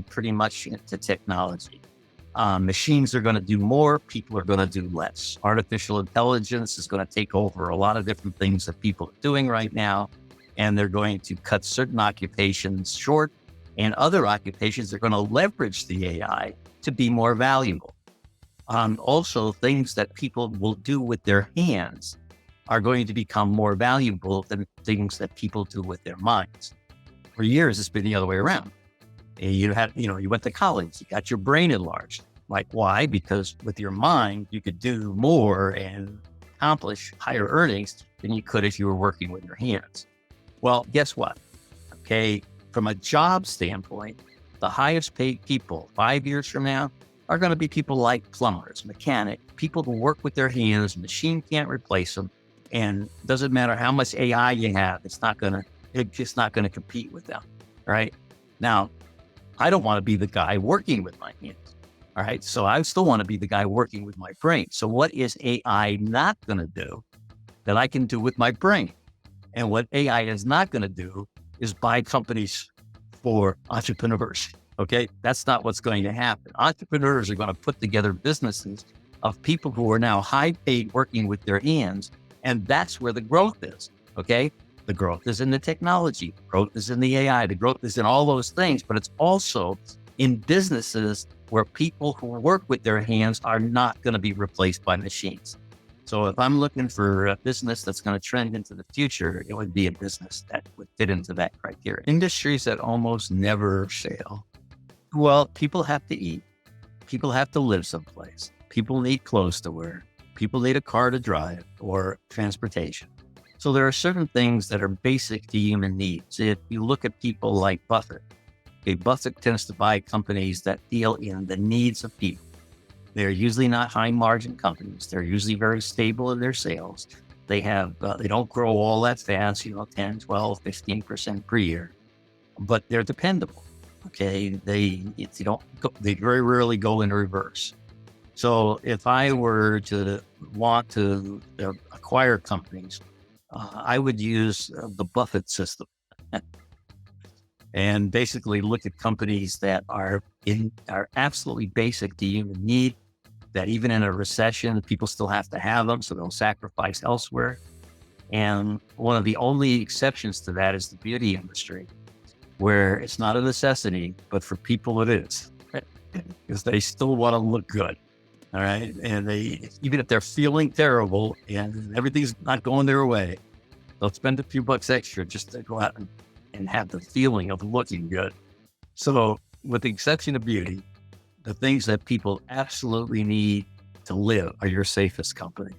pretty much into technology. Machines are going to do more, people are going to do less. Artificial intelligence is going to take over a lot of different things that people are doing right now, and they're going to cut certain occupations short, and other occupations are going to leverage the AI to be more valuable. Also, things that people will do with their hands are going to become more valuable than things that people do with their minds. For years, it's been the other way around. You went to college, you got your brain enlarged. Like, why? Because with your mind, you could do more and accomplish higher earnings than you could if you were working with your hands. Well, guess what? Okay, from a job standpoint, the highest paid people 5 years from now are going to be people like plumbers, mechanics, people who work with their hands. Machine can't replace them. And it doesn't matter how much AI you have, it's just not going to compete with them. Right now, I don't want to be the guy working with my hands. All right. So I still want to be the guy working with my brain. So what is AI not going to do that I can do with my brain? And what AI is not going to do is buy companies for entrepreneurs. Okay. That's not what's going to happen. Entrepreneurs are going to put together businesses of people who are now high paid working with their hands. And that's where the growth is. Okay. The growth is in the technology, the growth is in the AI, the growth is in all those things, but it's also in businesses where people who work with their hands are not going to be replaced by machines. So if I'm looking for a business that's going to trend into the future, it would be a business that would fit into that criteria. Industries that almost never fail. Well, people have to eat. People have to live someplace. People need clothes to wear. People need a car to drive or transportation. So there are certain things that are basic to human needs. If you look at people like Buffett, Buffett tends to buy companies that deal in the needs of people. They're usually not high margin companies. They're usually very stable in their sales. They don't grow all that fast, 10, 12, 15% per year, but they're dependable. Okay. They very rarely go in reverse. So if I were to want to acquire companies, I would use the Buffett system and basically look at companies that are absolutely basic to human need, that even in a recession, people still have to have them, so they'll sacrifice elsewhere. And one of the only exceptions to that is the beauty industry, where it's not a necessity, but for people it is, because they still want to look good. All right. And even if they're feeling terrible and everything's not going their way, they'll spend a few bucks extra just to go out and have the feeling of looking good. So with the exception of beauty, the things that people absolutely need to live are your safest companies.